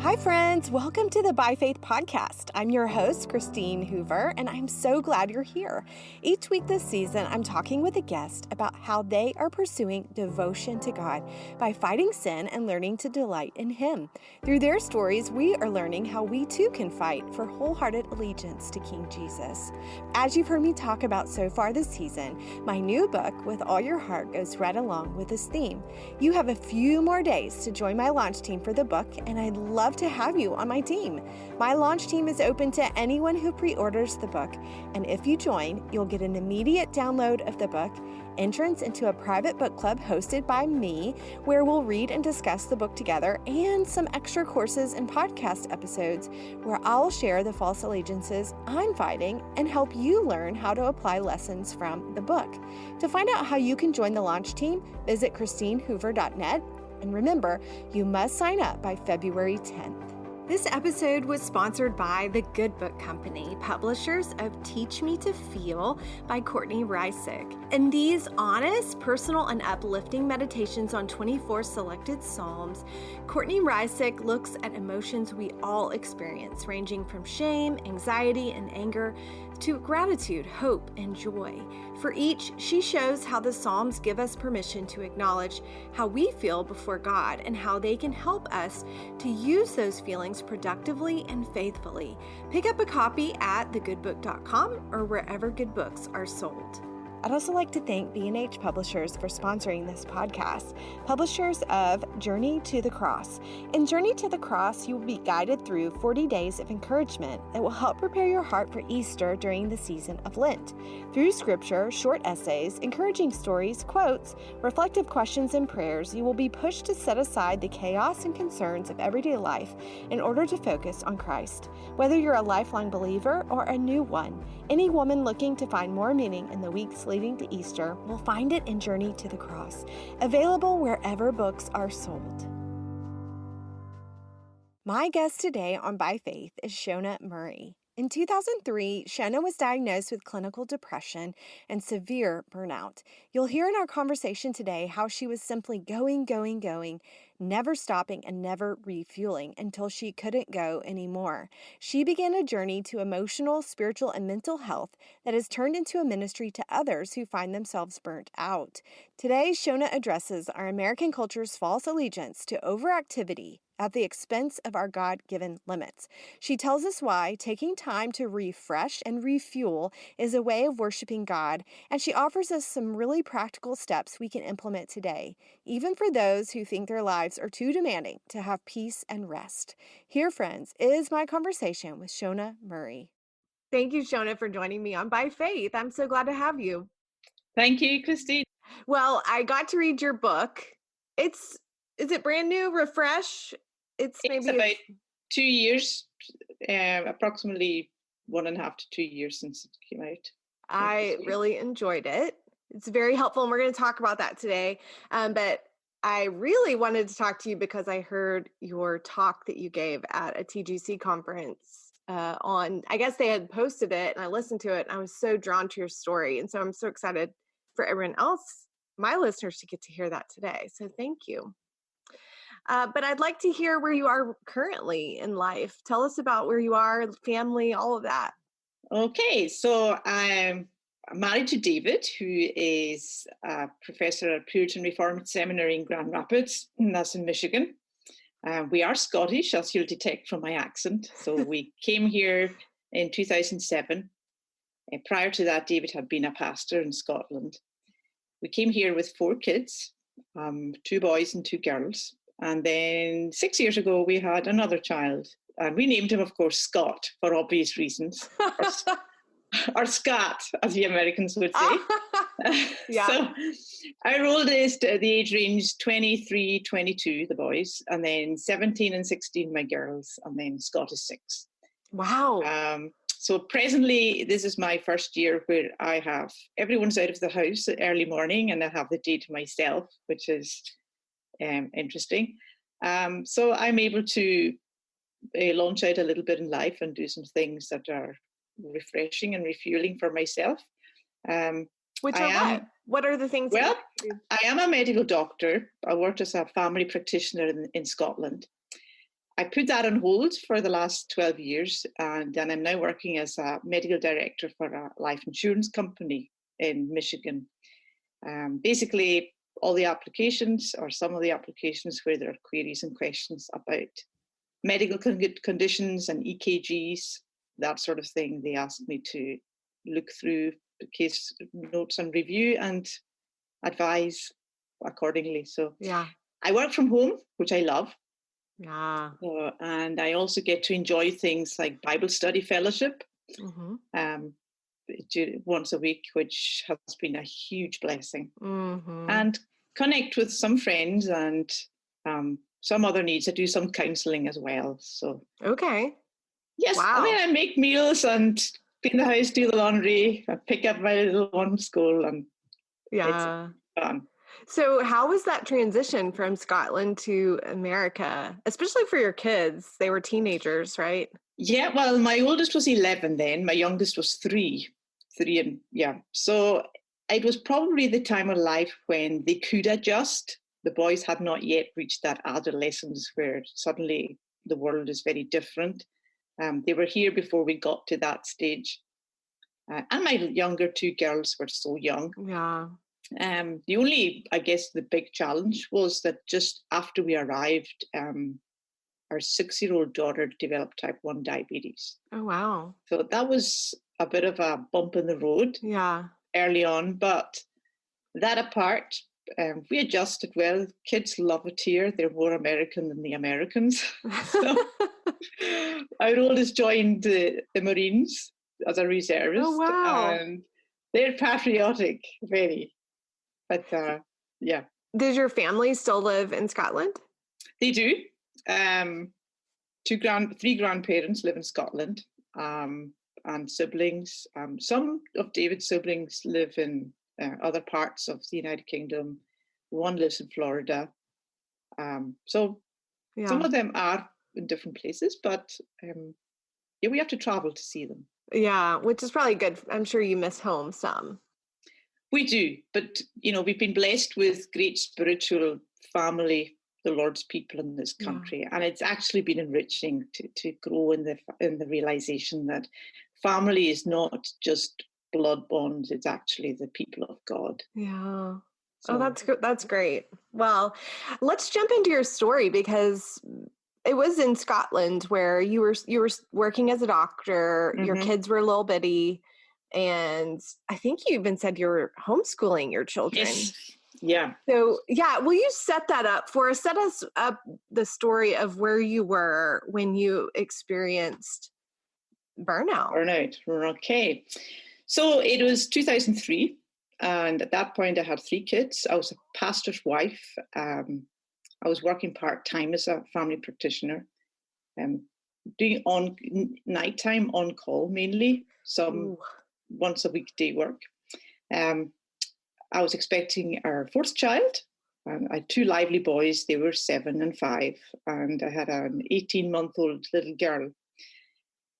Hi, friends. Welcome to the By Faith podcast. I'm your host, Christine Hoover, and I'm so glad you're here. Each week this season, I'm talking with a guest about how they are pursuing devotion to God by fighting sin and learning to delight in Him. Through their stories, we are learning how we too can fight for wholehearted allegiance to King Jesus. As you've heard me talk about so far this season, my new book, With All Your Heart, goes right along with this theme. You have a few more days to join my launch team for the book, and I'd love to have you on my team. My launch team is open to anyone who pre-orders the book, and if you join, you'll get an immediate download of the book, entrance into a private book club hosted by me, where we'll read and discuss the book together, and some extra courses and podcast episodes where I'll share the false allegiances I'm fighting and help you learn how to apply lessons from the book. To find out how you can join the launch team, visit christinehoover.net. And remember, you must sign up by February 10th. This episode was sponsored by the Good Book Company, publishers of Teach Me to Feel by Courtney Reisick. In these honest, personal, and uplifting meditations on 24 selected Psalms, Courtney Reisick looks at emotions we all experience, ranging from shame, anxiety, and anger to gratitude, hope, and joy. For each, she shows how the Psalms give us permission to acknowledge how we feel before God and how they can help us to use those feelings productively and faithfully. Pick up a copy at thegoodbook.com or wherever good books are sold. I'd also like to thank B&H Publishers for sponsoring this podcast, publishers of Journey to the Cross. In Journey to the Cross, you will be guided through 40 days of encouragement that will help prepare your heart for Easter during the season of Lent. Through scripture, short essays, encouraging stories, quotes, reflective questions, and prayers, you will be pushed to set aside the chaos and concerns of everyday life in order to focus on Christ. Whether you're a lifelong believer or a new one, any woman looking to find more meaning in the weeks leading to Easter will find it in Journey to the Cross, available wherever books are sold. My guest today on By Faith is Shona Murray. In 2003, Shona was diagnosed with clinical depression and severe burnout. You'll hear in our conversation today how she was simply going, never stopping and never refueling until she couldn't go anymore. She began a journey to emotional, spiritual, and mental health that has turned into a ministry to others who find themselves burnt out. Today, Shona addresses our American culture's false allegiance to overactivity at the expense of our God-given limits. She tells us why taking time to refresh and refuel is a way of worshiping God, and she offers us some really practical steps we can implement today, even for those who think their lives are too demanding to have peace and rest. Here, friends, is my conversation with Shona Murray. Thank you, Shona, for joining me on By Faith. I'm so glad to have you. Thank you, Christine. Well, I got to read your book. Is it brand new, refresh? It's about 2 years, approximately 1.5 to 2 years since it came out. I really enjoyed it. It's very helpful, and we're going to talk about that today. But I really wanted to talk to you because I heard your talk that you gave at a TGC conference I guess they had posted it, and I listened to it, and I was so drawn to your story. And so I'm so excited for everyone else, my listeners, to get to hear that today. So thank you. But I'd like to hear where you are currently in life. Tell us about where you are, family, all of that. Okay, so I'm married to David, who is a professor at Puritan Reformed Seminary in Grand Rapids, and that's in Michigan. We are Scottish, as you'll detect from my accent. So we came here in 2007. Prior to that, David had been a pastor in Scotland. We came here with 4 kids, 2 boys and 2 girls. And then 6 years ago, we had another child. And we named him, of course, Scott, for obvious reasons. Or Scott, as the Americans would say. Yeah. So our oldest, the age range 23, 22, the boys, and then 17 and 16, my girls, and then Scott is 6. Wow. So presently, this is my first year where everyone's out of the house early morning, and I have the day to myself, which is interesting. So I'm able to launch out a little bit in life and do some things that are refreshing and refueling for myself. What are the things? Well, I am a medical doctor. I worked as a family practitioner in Scotland. I put that on hold for the last 12 years, and then I'm now working as a medical director for a life insurance company in Michigan. Basically, all the applications, or some of the applications where there are queries and questions about medical conditions and EKGs, that sort of thing, they ask me to look through the case notes and review and advise accordingly. So Yeah. I work from home, which I love. Yeah. And I also get to enjoy things like Bible study fellowship once a week, which has been a huge blessing. And connect with some friends and some other needs. I do some counselling as well. So okay. Yes, Wow. I mean, I make meals and clean the house, do the laundry, I pick up my little one from school, and Yeah. it's fun. So how was that transition from Scotland to America, especially for your kids? They were teenagers, right? Yeah, well, my oldest was 11 then. My youngest was 3. So it was probably the time of life when they could adjust. The boys had not yet reached that adolescence where suddenly the world is very different. They were here before we got to that stage. And my younger 2 girls were so young. Yeah. The only, I guess, the big challenge was that just after we arrived, our 6-year-old daughter developed type 1 diabetes. Oh, wow. So that was a bit of a bump in the road early on. But that apart, we adjusted well. Kids love it here. They're more American than the Americans. So our oldest joined the Marines as a reservist. Oh, wow. And they're patriotic, very. But yeah. Does your family still live in Scotland? They do. 3 grandparents live in Scotland, and siblings. Some of David's siblings live in other parts of the United Kingdom. One lives in Florida. So some of them are in different places, but we have to travel to see them. Yeah, which is probably good. I'm sure you miss home some. We do, but we've been blessed with great spiritual family, the Lord's people in this country, and it's actually been enriching to grow in the realization that family is not just blood bonds; it's actually the people of God. Yeah. So, that's great. Well, let's jump into your story, because it was in Scotland where you were working as a doctor. Your kids were a little bitty. And I think you even said you were homeschooling your children. Yes. Yeah. So, will you set that up for us? Set us up the story of where you were when you experienced burnout. Okay. So it was 2003. And at that point, I had 3 kids. I was a pastor's wife. I was working part-time as a family practitioner, doing nighttime on call mainly, once a week day work. I was expecting our 4th child. I had 2 lively boys. They were 7 and 5. And I had an 18-month-old little girl.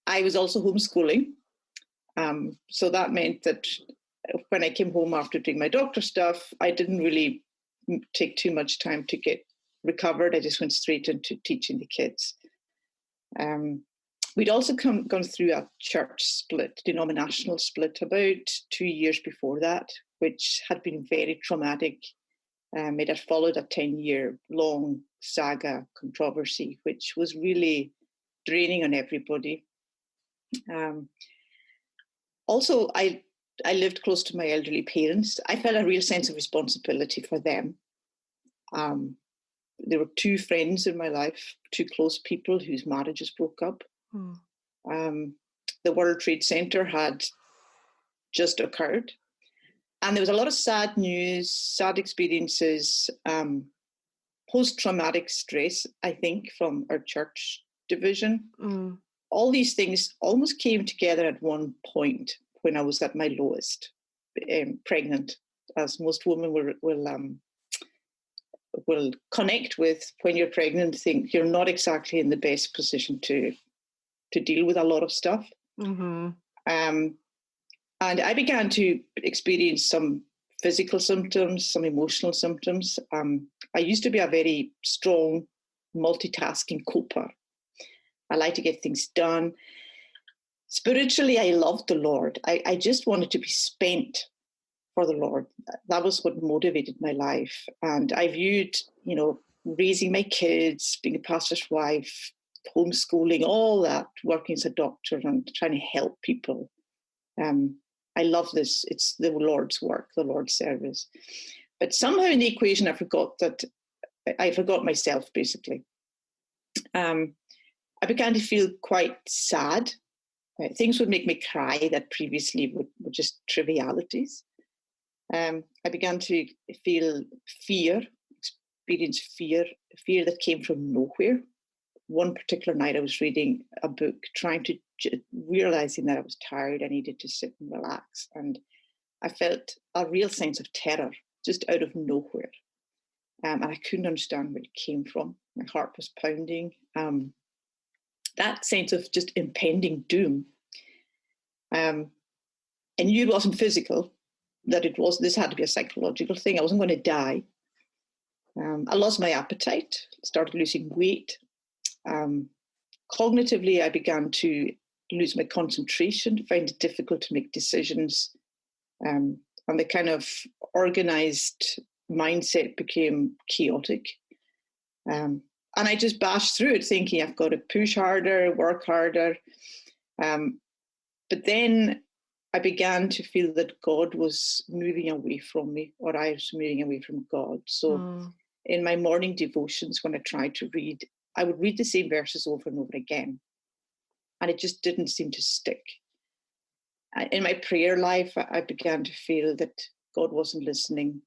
I was also homeschooling. So that meant that when I came home after doing my doctor stuff, I didn't really take too much time to get recovered. I just went straight into teaching the kids. We'd also gone through a church split, denominational split, about 2 years before that, which had been very traumatic. It had followed a 10-year long saga controversy, which was really draining on everybody. Also, I lived close to my elderly parents. I felt a real sense of responsibility for them. There were 2 friends in my life, 2 close people whose marriages broke up. The World Trade Center had just occurred. And there was a lot of sad news, sad experiences, post-traumatic stress, I think, from our church division. All these things almost came together at one point when I was at my lowest, pregnant, as most women will connect with. When you're pregnant, think you're not exactly in the best position to deal with a lot of stuff. And I began to experience some physical symptoms, some emotional symptoms. I used to be a very strong multitasking coper. I like to get things done. Spiritually, I loved the Lord. I just wanted to be spent for the Lord. That was what motivated my life. And I viewed, raising my kids, being a pastor's wife, homeschooling, all that, working as a doctor and trying to help people. I love this. It's the Lord's work, the Lord's service. But somehow in the equation, I forgot myself, basically. I began to feel quite sad. Things would make me cry that previously were just trivialities. I began to feel experience fear that came from nowhere. One particular night I was reading a book, realizing that I was tired, I needed to sit and relax. And I felt a real sense of terror just out of nowhere. And I couldn't understand where it came from. My heart was pounding. That sense of just impending doom. I knew it wasn't physical, that this had to be a psychological thing. I wasn't going to die. I lost my appetite, started losing weight. Cognitively, I began to lose my concentration, find it difficult to make decisions. And the kind of organized mindset became chaotic. And I just bashed through it thinking I've got to push harder, work harder. But then I began to feel that God was moving away from me, or I was moving away from God. So in my morning devotions, when I tried to read, I would read the same verses over and over again. And it just didn't seem to stick. In my prayer life, I began to feel that God wasn't listening.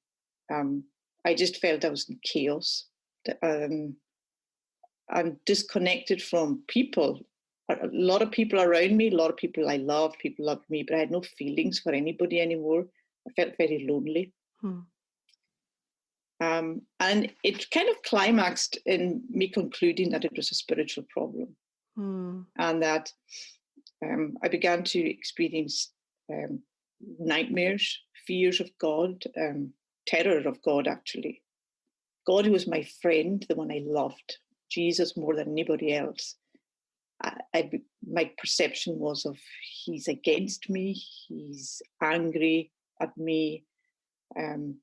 I just felt I was in chaos. I'm disconnected from people. A lot of people around me, a lot of people I loved, people loved me, but I had no feelings for anybody anymore. I felt very lonely. And it kind of climaxed in me concluding that it was a spiritual problem. And that I began to experience nightmares, fears of God, terror of God, actually. God, who was my friend, the one I loved, Jesus more than anybody else. My perception was of he's against me, he's angry at me. And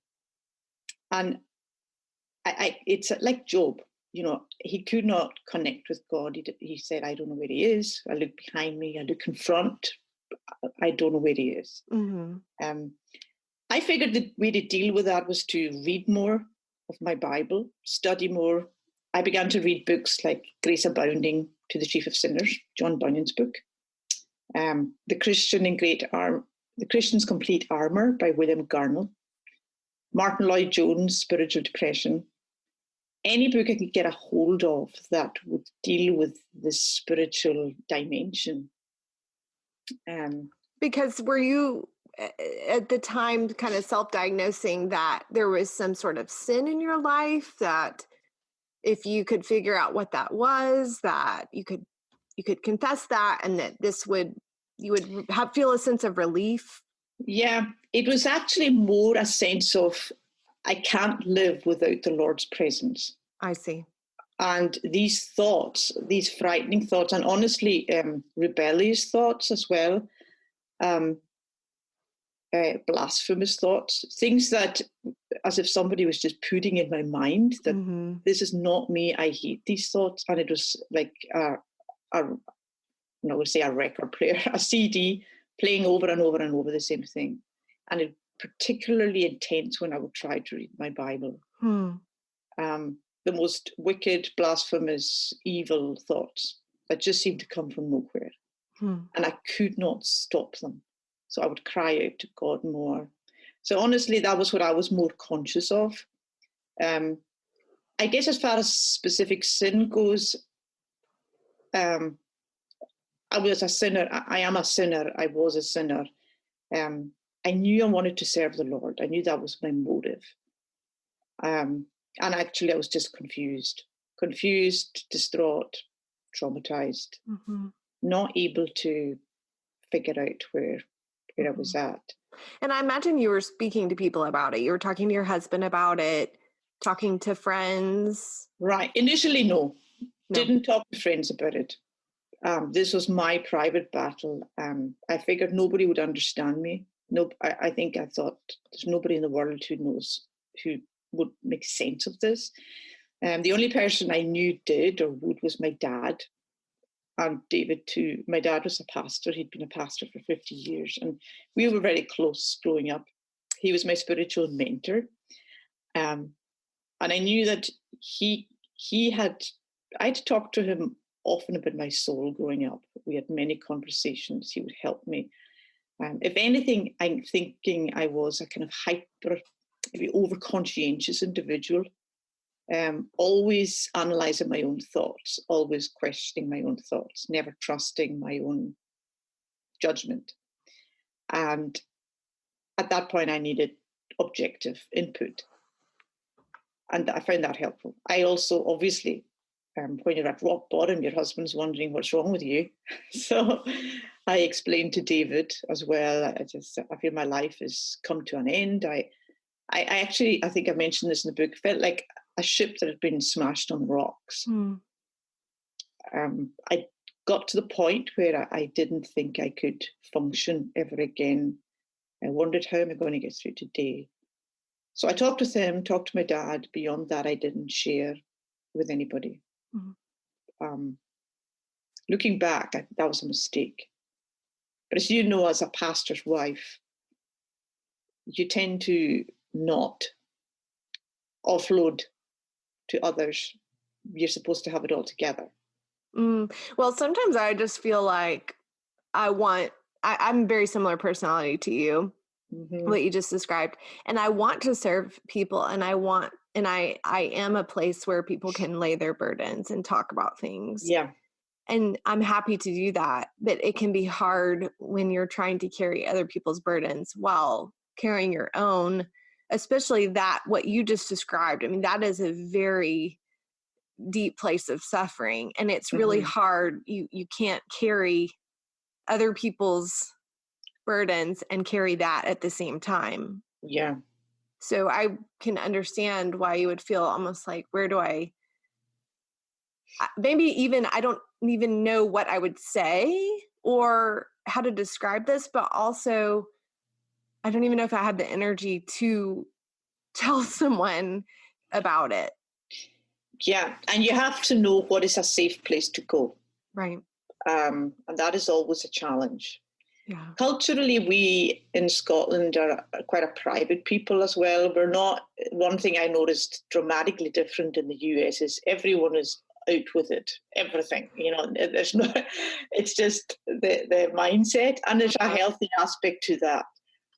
it's like Job, he could not connect with God. He said, I don't know where he is. I look behind me, I look in front. I don't know where he is. I figured the way to deal with that was to read more of my Bible, study more. I began to read books like Grace Abounding to the Chief of Sinners, John Bunyan's book, The Christian's Complete Armour by William Garnell, Martin Lloyd-Jones' Spiritual Depression. Any book I could get a hold of that would deal with the spiritual dimension. Because were you at the time kind of self-diagnosing that there was some sort of sin in your life, that if you could figure out what that was, that you could confess that, and that you would feel a sense of relief? Yeah, it was actually more a sense of I can't live without the Lord's presence. I see. And these thoughts, these frightening thoughts, and honestly, rebellious thoughts as well, blasphemous thoughts, things that, as if somebody was just putting in my mind that this is not me, I hate these thoughts. And it was like I would say a record player, a CD playing over and over and over the same thing. And it particularly intense when I would try to read my Bible. The most wicked, blasphemous, evil thoughts that just seemed to come from nowhere. And I could not stop them. So I would cry out to God more. So honestly, that was what I was more conscious of. I guess as far as specific sin goes, I was a sinner. I am a sinner. I was a sinner. I knew I wanted to serve the Lord. I knew that was my motive. And actually, I was just confused, distraught, traumatized, not able to figure out where I was at. And I imagine you were speaking to people about it. You were talking to your husband about it, talking to friends. Right. Initially, no. Didn't talk to friends about it. This was my private battle. I figured nobody would understand me. No, I thought there's nobody in the world who would make sense of this. The only person I knew did or would was my dad. And David too. My dad was a pastor. He'd been a pastor for 50 years. And we were very close growing up. He was my spiritual mentor. And I knew that I'd talked to him often about my soul growing up. We had many conversations. He would help me. If anything, I'm thinking I was a kind of hyper, maybe over-conscientious individual. Always analysing my own thoughts, always questioning my own thoughts, never trusting my own judgment. And at that point, I needed objective input. And I found that helpful. I also, obviously, when you're at rock bottom, your husband's wondering what's wrong with you. So I explained to David as well, I feel my life has come to an end. I think I mentioned this in the book, felt like a ship that had been smashed on the rocks. I got to the point where I didn't think I could function ever again. I wondered, how am I going to get through today? So I talked with him, talked to my dad. Beyond that, I didn't share with anybody. Looking back, that was a mistake. But as you know, as a pastor's wife, you tend to not offload to others. You're supposed to have it all together. Well, sometimes I just feel like I'm very similar personality to you, what you just described. And I want to serve people, and I am a place where people can lay their burdens and talk about things. Yeah. And I'm happy to do that, but it can be hard when you're trying to carry other people's burdens while carrying your own, especially that what you just described. I mean, that is a very deep place of suffering, and it's really hard. You can't carry other people's burdens and carry that at the same time. Yeah. So I can understand why you would feel almost like, I don't even know what I would say or how to describe this, but also I don't even know if I had the energy to tell someone about it. Yeah. And you have to know what is a safe place to go. Right. And that is always a challenge. Yeah. Culturally, we in Scotland are quite a private people as well. We're not, one thing I noticed dramatically different in the US is everyone is out with it, everything, there's no, it's just the mindset, and there's a healthy aspect to that.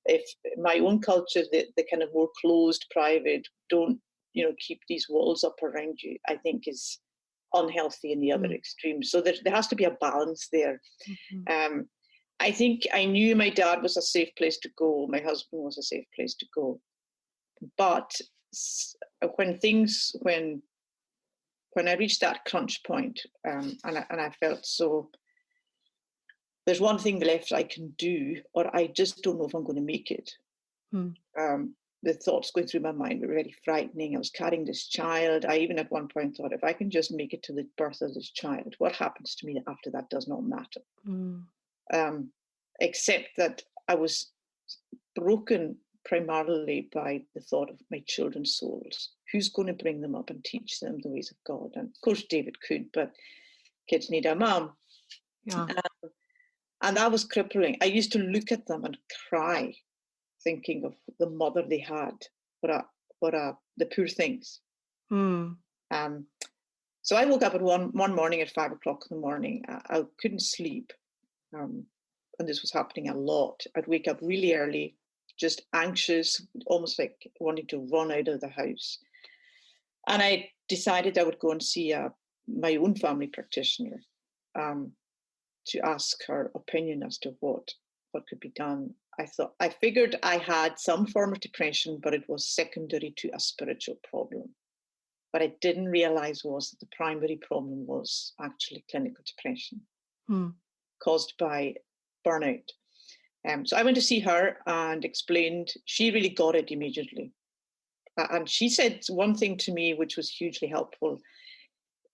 If my own culture, the kind of more closed, private, don't, keep these walls up around you, I think is unhealthy in the other extreme. So there has to be a balance there. I think I knew my dad was a safe place to go. My husband was a safe place to go. But when I reached that crunch point, and I felt so, there's one thing left I can do, or I just don't know if I'm going to make it. The thoughts going through my mind were very frightening. I was carrying this child. I even at one point thought, if I can just make it to the birth of this child, what happens to me after that does not matter. Except that I was broken primarily by the thought of my children's souls. Who's going to bring them up and teach them the ways of God? And of course, David could, but kids need a mom. Yeah. And that was crippling. I used to look at them and cry, thinking of the mother they had. The poor things. So I woke up at one morning at 5 o'clock in the morning. I couldn't sleep. And this was happening a lot. I'd wake up really early, just anxious, almost like wanting to run out of the house. And I decided I would go and see my own family practitioner to ask her opinion as to what could be done. I figured I had some form of depression, but it was secondary to a spiritual problem. What I didn't realize was that the primary problem was actually clinical depression caused by burnout. So I went to see her and explained. She really got it immediately. And she said one thing to me which was hugely helpful.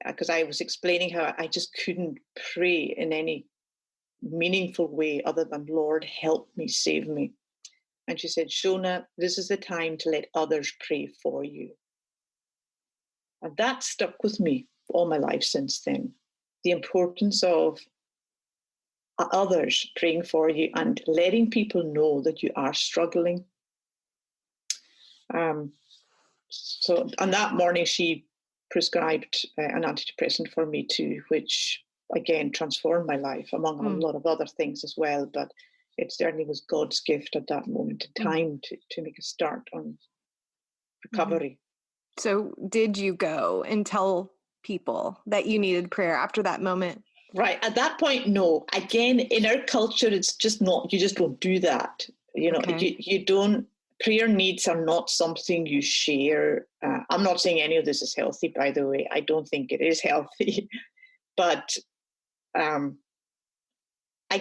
because I was explaining how I just couldn't pray in any meaningful way other than, Lord, help me, save me. And she said, Shona, this is the time to let others pray for you. And that stuck with me all my life since then. The importance of others praying for you and letting people know that you are struggling. So on that morning, she prescribed an antidepressant for me too, which again transformed my life, among a lot of other things as well. But it certainly was God's gift at that moment in time to make a start on recovery. So did you go and tell people that you needed prayer after that moment? Right. At that point, no. Again, in our culture, it's just not, you just don't do that. You know, you don't, prayer needs are not something you share. I'm not saying any of this is healthy, by the way. I don't think it is healthy. But I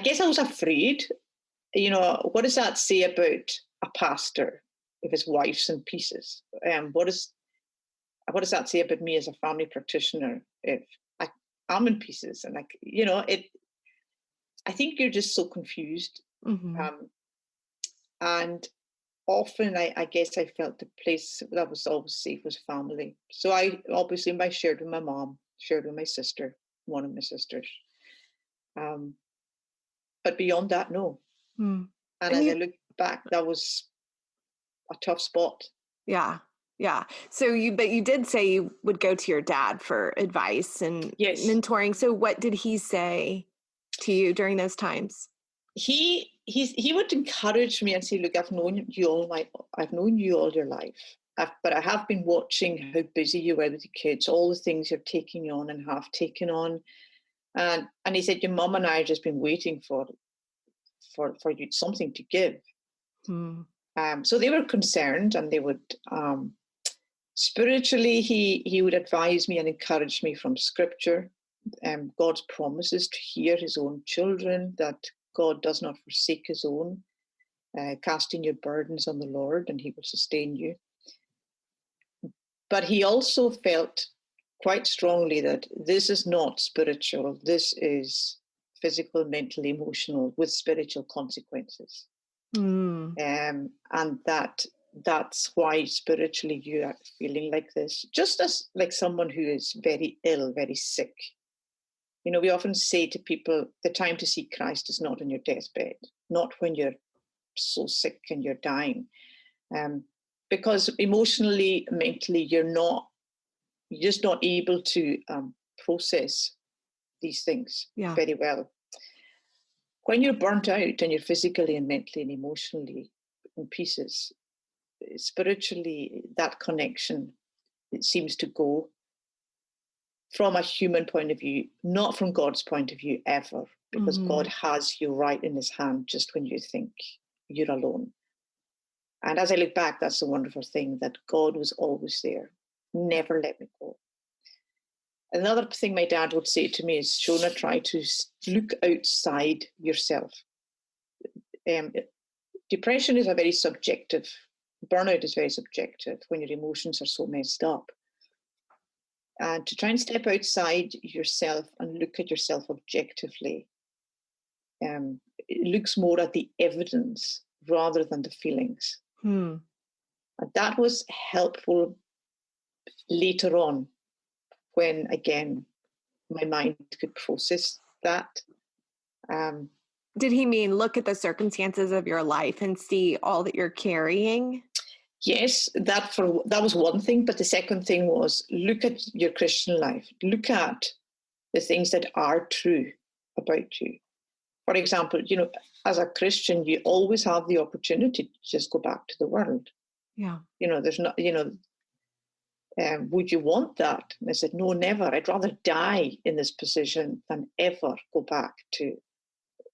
guess I was afraid. You know, what does that say about a pastor if his wife's in pieces? What does that say about me as a family practitioner if I'm in pieces? And like, you know, I think you're just so confused. And often I guess I felt the place that was always safe was family. So I obviously shared with my mom, shared with my sister, one of my sisters. But beyond that, no. And as I look back, that was a tough spot. Yeah. So you did say you would go to your dad for advice and mentoring. So what did he say to you during those times? He would encourage me and say, look, I've known you all your life, but I have been watching how busy you were with the kids, all the things you're taking on and have taken on. And he said, your mum and I have just been waiting for you something to give. So they were concerned, and they would spiritually he would advise me and encourage me from scripture, God's promises to hear his own children, that God does not forsake his own, casting your burdens on the Lord and he will sustain you. But he also felt quite strongly that this is not spiritual, this is physical, mental, emotional, with spiritual consequences. And that's why spiritually you are feeling like this, just as like someone who is very ill, very sick. You know, we often say to people, the time to see Christ is not on your deathbed, not when you're so sick and you're dying. Because emotionally, mentally, you're just not able to process these things very well. When you're burnt out and you're physically and mentally and emotionally in pieces, spiritually, that connection, it seems to go from a human point of view, not from God's point of view ever, because God has you right in his hand just when you think you're alone. And as I look back, that's a wonderful thing, that God was always there, never let me go. Another thing my dad would say to me is, Shona, try to look outside yourself. Depression is a very subjective, burnout is very subjective when your emotions are so messed up. And to try and step outside yourself and look at yourself objectively, it looks more at the evidence rather than the feelings. And that was helpful later on, when, again, my mind could process that. Did he mean look at the circumstances of your life and see all that you're carrying? Yes, that was one thing. But the second thing was, look at your Christian life. Look at the things that are true about you. For example, you know, as a Christian, you always have the opportunity to just go back to the world. Yeah. You know, there's not, you know, would you want that? And I said, no, never. I'd rather die in this position than ever go back to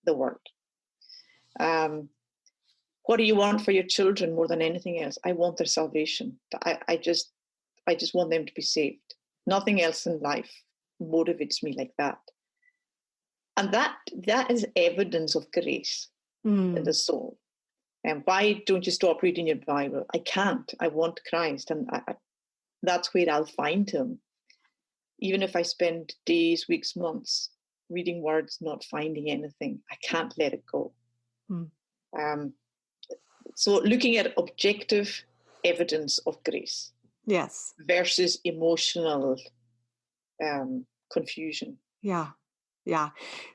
the world. What do you want for your children more than anything else? I want their salvation. I just want them to be saved. Nothing else in life motivates me like that. And that is evidence of grace in the soul. And why don't you stop reading your Bible? I can't. I want Christ, and that's where I'll find him. even if I spend days, weeks, months reading words, not finding anything, I can't let it go. Um, so looking at objective evidence of grace, yes, versus emotional confusion. Yeah.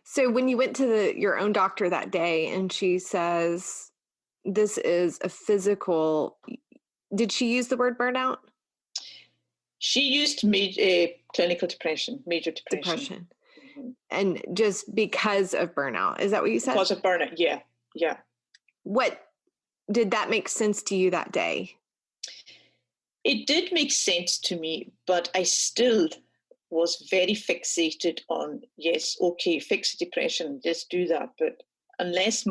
So when you went to your own doctor that day and she says, this is a physical, did she use the word burnout? She used clinical depression, major depression. Mm-hmm. And just because of burnout. Is that what you said? Because of burnout, yeah. What did that make sense to you that day? It did make sense to me, but I still was very fixated on, yes, okay, fix depression, just do that. But unless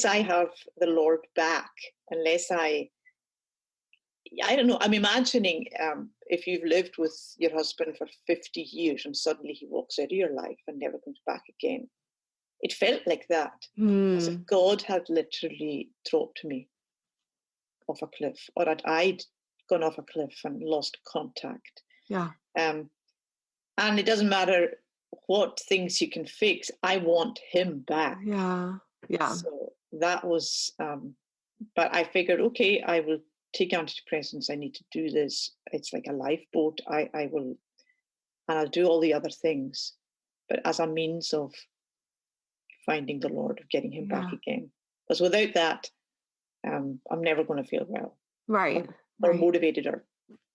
I have the Lord back, unless I don't know, I'm imagining if you've lived with your husband for 50 years and suddenly he walks out of your life and never comes back again. It felt like that, as if God had literally dropped me off a cliff, or that I'd gone off a cliff and lost contact. Yeah. And it doesn't matter what things you can fix. I want him back. Yeah. So that was, but I figured, okay, I will take antidepressants. I need to do this. It's like a lifeboat. I will, and I'll do all the other things, but as a means of finding the Lord, of getting him back again. Because without that, I'm never going to feel well. Right. Or motivated, or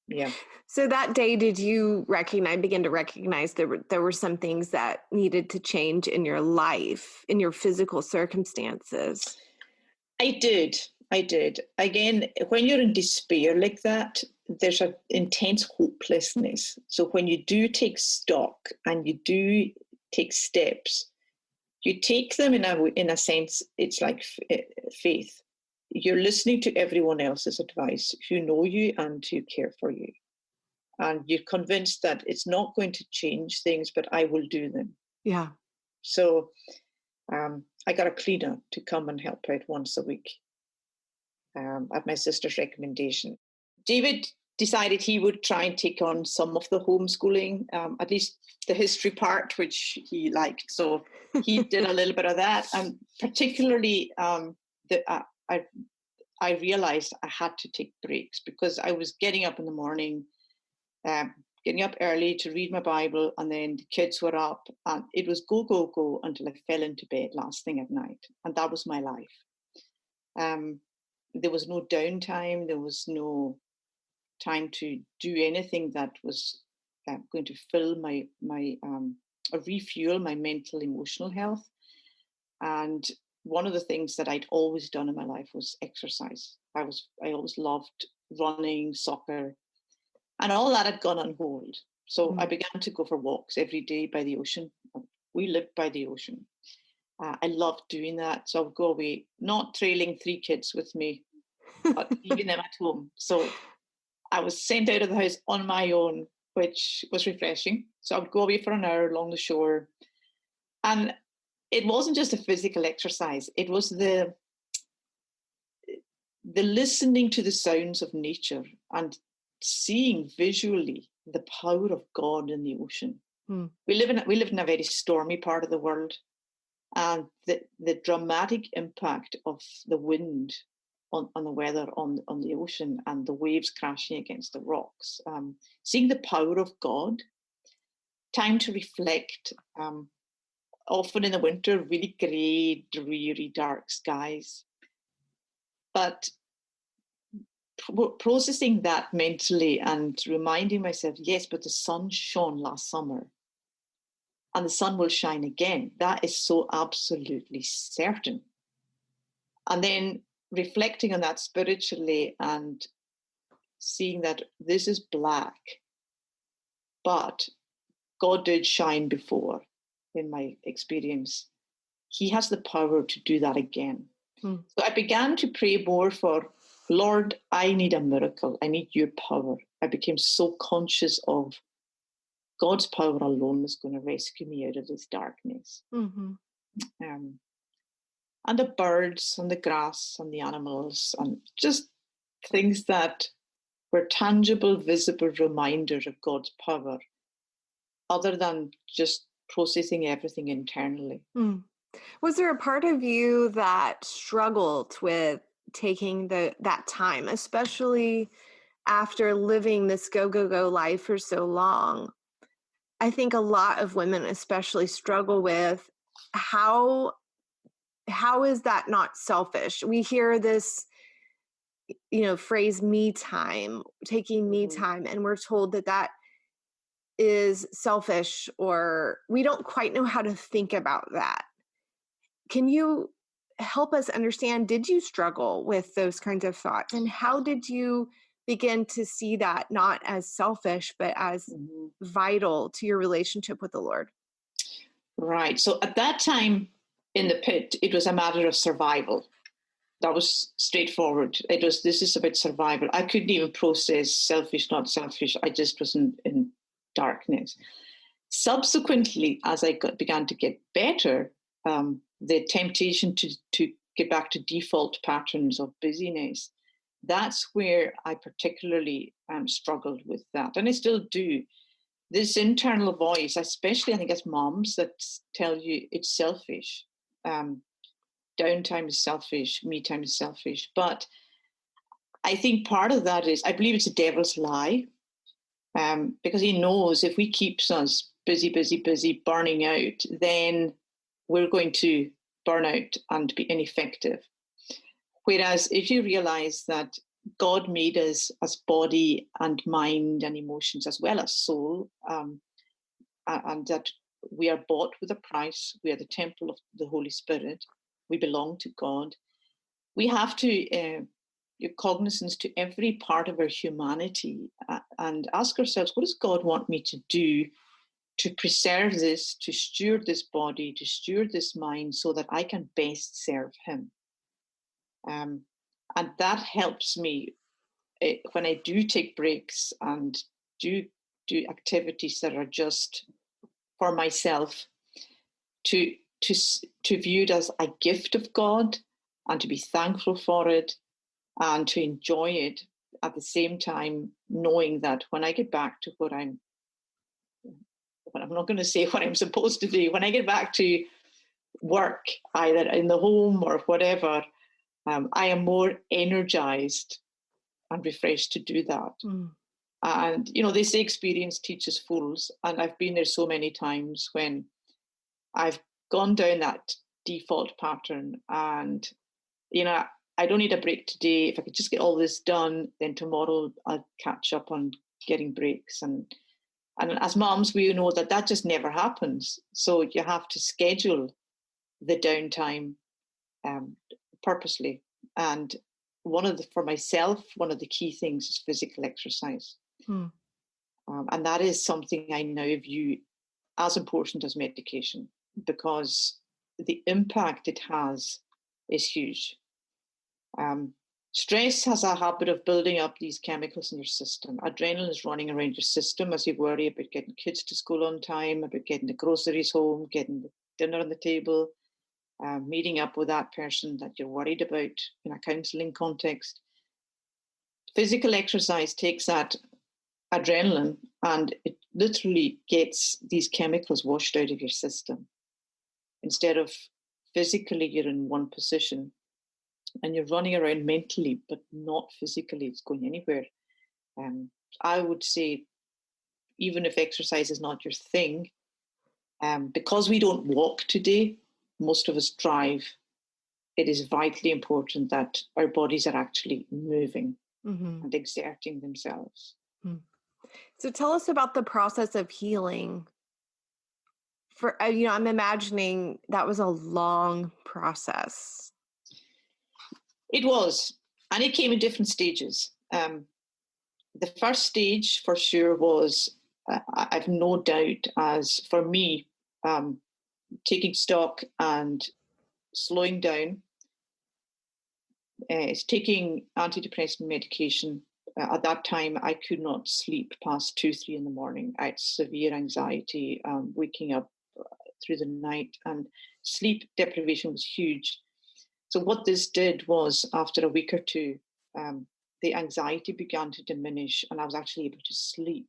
yeah. So that day, did you begin to recognize there were some things that needed to change in your life, in your physical circumstances? I did. Again, when you're in despair like that, there's an intense hopelessness. So when you do take stock and you do take steps, you take them in a sense, it's like faith. You're listening to everyone else's advice who know you and who care for you. And you're convinced that it's not going to change things, but I will do them. Yeah. So I got a cleaner to come and help out once a week at my sister's recommendation. David decided he would try and take on some of the homeschooling, at least the history part, which he liked. So he did a little bit of that. And particularly, I realized I had to take breaks, because I was getting up in the morning, getting up early to read my Bible, and then the kids were up, and it was go, go, go until I fell into bed last thing at night. And that was my life. There was no downtime. There was no time to do anything that was going to fill or refuel my mental, emotional health. And one of the things that I'd always done in my life was exercise. I always loved running, soccer, and all that had gone on hold. So I began to go for walks every day by the ocean. We lived by the ocean. I loved doing that. So I would go away, not trailing 3 kids with me, but leaving them at home. So I was sent out of the house on my own, which was refreshing. So I would go away for an hour along the shore. And it wasn't just a physical exercise. It was the listening to the sounds of nature and seeing visually the power of God in the ocean. We live in a very stormy part of the world, and the dramatic impact of the wind on the weather on the ocean, and the waves crashing against the rocks, seeing the power of God, time to reflect. Often in the winter, really grey, dreary, dark skies. But processing that mentally and reminding myself, yes, but the sun shone last summer and the sun will shine again. That is so absolutely certain. And then reflecting on that spiritually and seeing that this is black, but God did shine before. In my experience, he has the power to do that again. So I began to pray more for, Lord, I need a miracle. I need your power. I became so conscious of God's power alone is going to rescue me out of this darkness. And the birds and the grass and the animals and just things that were tangible, visible reminders of God's power other than just processing everything internally. Mm. Was there a part of you that struggled with taking that time, especially after living this go, go, go life for so long? I think a lot of women especially struggle with how is that not selfish? We hear this, phrase me time, taking me time, and we're told that is selfish, or we don't quite know how to think about that. Can you help us understand, did you struggle with those kinds of thoughts, and how did you begin to see that not as selfish, but as vital to your relationship with the Lord? Right. So at that time in the pit, it was a matter of survival. That was straightforward. This is about survival. I couldn't even process selfish, not selfish. I just was in darkness. Subsequently, as I began to get better, the temptation to get back to default patterns of busyness, that's where I particularly struggled with that. And I still do. This internal voice, especially I think as moms, that tell you it's selfish. Downtime is selfish, me time is selfish. But I think part of that is, I believe it's a devil's lie, because he knows if we keep us busy, burning out, then we're going to burn out and be ineffective. Whereas if you realize that God made us as body and mind and emotions as well as soul, and that we are bought with a price, we are the temple of the Holy Spirit, we belong to God, we have to give cognizance to every part of our humanity and ask ourselves, what does God want me to do to preserve this, to steward this body, to steward this mind so that I can best serve him? And that helps me when I do take breaks and do activities that are just for myself, to view it as a gift of God and to be thankful for it and to enjoy it at the same time, knowing that when I get back to I'm not going to say what I'm supposed to do, when I get back to work, either in the home or whatever, I am more energized and refreshed to do that. And, they say experience teaches fools. And I've been there so many times when I've gone down that default pattern and, I don't need a break today. If I could just get all this done, then tomorrow I'll catch up on getting breaks. And as moms, we know that just never happens. So you have to schedule the downtime purposely. And for myself, one of the key things is physical exercise. And that is something I now view as important as medication, because the impact it has is huge. Stress has a habit of building up these chemicals in your system. Adrenaline is running around your system as you worry about getting kids to school on time, about getting the groceries home, getting the dinner on the table, meeting up with that person that you're worried about in a counselling context. Physical exercise takes that adrenaline and it literally gets these chemicals washed out of your system. Instead of physically, you're in one position and you're running around mentally, but not physically, it's going anywhere. I would say, even if exercise is not your thing, because we don't walk today, most of us drive, it is vitally important that our bodies are actually moving and exerting themselves. So tell us about the process of healing. I'm imagining that was a long process. It was, and it came in different stages. The first stage, for sure, was, I've no doubt, as for me, taking stock and slowing down. It's taking antidepressant medication. At that time, I could not sleep past 2-3 in the morning. I had severe anxiety, waking up through the night, and sleep deprivation was huge. So what this did was, after a week or two, the anxiety began to diminish and I was actually able to sleep.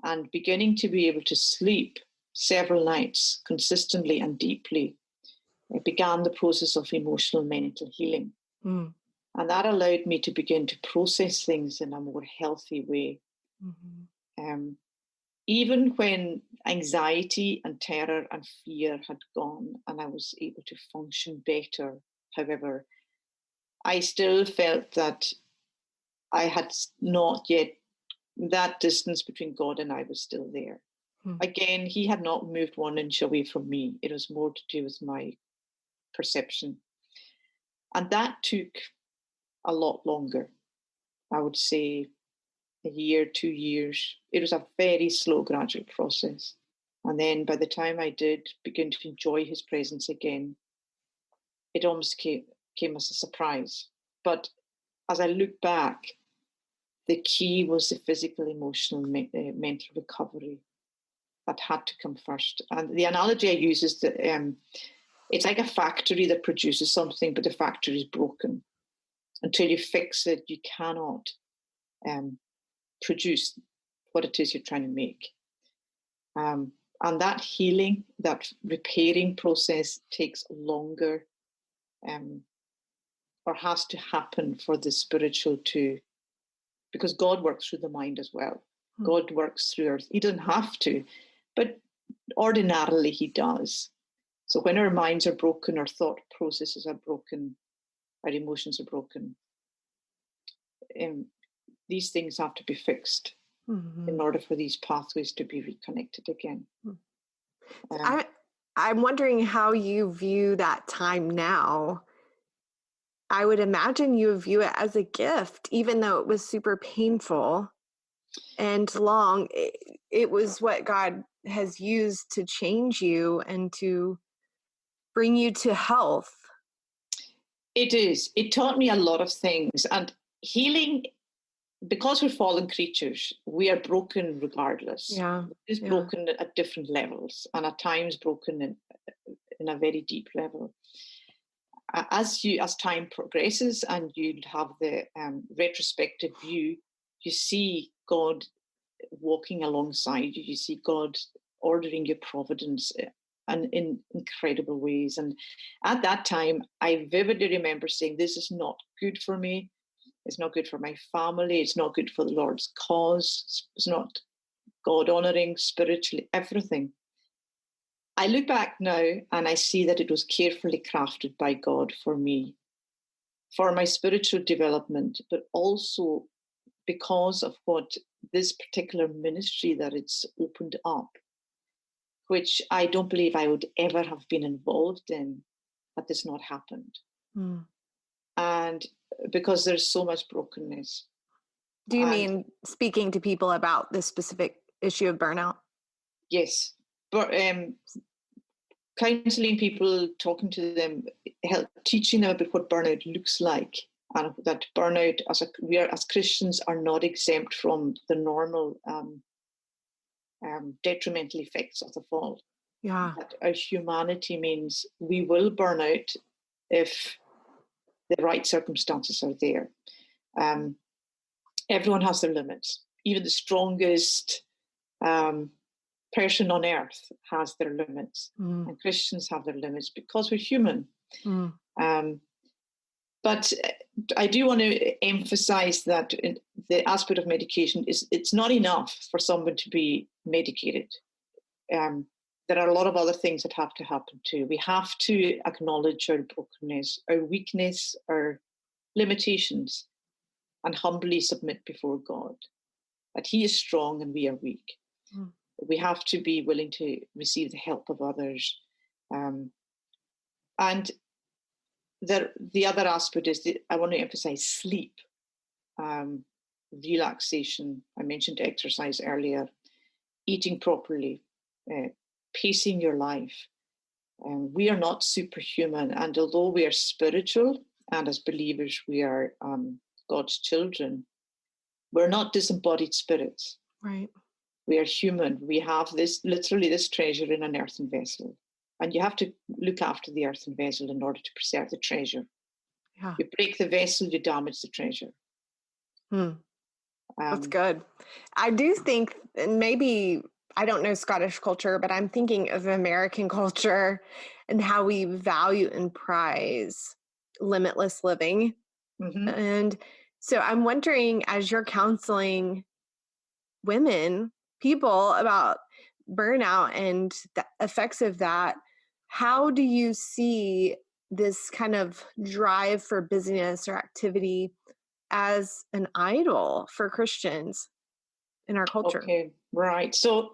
and beginning to be able to sleep several nights consistently and deeply, it began the process of emotional mental healing. Mm. And that allowed me to begin to process things in a more healthy way. Mm-hmm. Even when anxiety and terror and fear had gone and I was able to function better, however, I still felt that I had not yet, that distance between God and I was still there. Again, he had not moved 1 inch away from me. It was more to do with my perception. And that took a lot longer. I would say a year, 2 years. It was a very slow, gradual process. And then by the time I did begin to enjoy his presence again, it almost came as a surprise. But as I look back, the key was the physical, emotional, mental recovery that had to come first. And the analogy I use is that it's like a factory that produces something, but the factory is broken. Until you fix it, you cannot produce what it is you're trying to make. And that healing, that repairing process takes longer or has to happen for the spiritual to, because God works through the mind as well. God works through he doesn't have to, but ordinarily he does. So when our minds are broken, our thought processes are broken, our emotions are broken, these things have to be fixed in order for these pathways to be reconnected again. I'm wondering how you view that time now. I would imagine you view it as a gift, even though it was super painful and long. It was what God has used to change you and to bring you to health. It is. It taught me a lot of things. And healing, because we're fallen creatures, we are broken regardless. Yeah. It's broken at different levels, and at times broken in a very deep level. As time progresses and you have the retrospective view, you see God walking alongside you. You see God ordering your providence and in incredible ways. And at that time, I vividly remember saying, this is not good for me. It's not good for my family. It's not good for the Lord's cause. It's not God-honoring, spiritually, everything. I look back now and I see that it was carefully crafted by God for me, for my spiritual development, but also because of what this particular ministry that it's opened up, which I don't believe I would ever have been involved in had this not happened. And because there's so much brokenness. Do you mean speaking to people about this specific issue of burnout? Yes. But counseling people, talking to them, teaching them about what burnout looks like, and that burnout, we as Christians are not exempt from the normal detrimental effects of the fall. Yeah. That our humanity means we will burn out if the right circumstances are there. Everyone has their limits. Even the strongest person on earth has their limits, and Christians have their limits because we're human. But I do want to emphasize that the aspect of medication is it's not enough for someone to be medicated. There are a lot of other things that have to happen too. We have to acknowledge our brokenness, our weakness, our limitations, and humbly submit before God that He is strong and we are weak. We have to be willing to receive the help of others. And the other aspect is that I want to emphasize sleep, relaxation. I mentioned exercise earlier, eating properly, pacing your life. We are not superhuman. And although we are spiritual and as believers we are God's children, we're not disembodied spirits. Right. We are human. We have this treasure in an earthen vessel. And you have to look after the earthen vessel in order to preserve the treasure. Yeah. You break the vessel, you damage the treasure. That's good. I do think, and maybe I don't know Scottish culture, but I'm thinking of American culture and how we value and prize limitless living. Mm-hmm. And so I'm wondering, as you're counseling people about burnout and the effects of that, how do you see this kind of drive for busyness or activity as an idol for Christians in our culture? Okay, right. So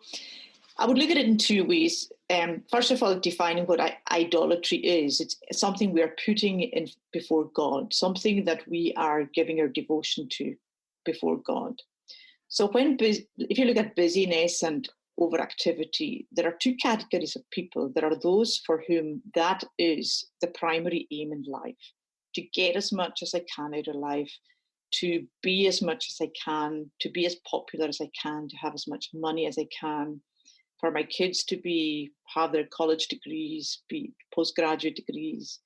I would look at it in two ways. First of all, defining what idolatry is. It's something we are putting in before God, something that we are giving our devotion to before God. So if you look at busyness and overactivity, there are two categories of people. There are those for whom that is the primary aim in life, to get as much as I can out of life, to be as much as I can, to be as popular as I can, to have as much money as I can, for my kids to have their college degrees, be postgraduate degrees,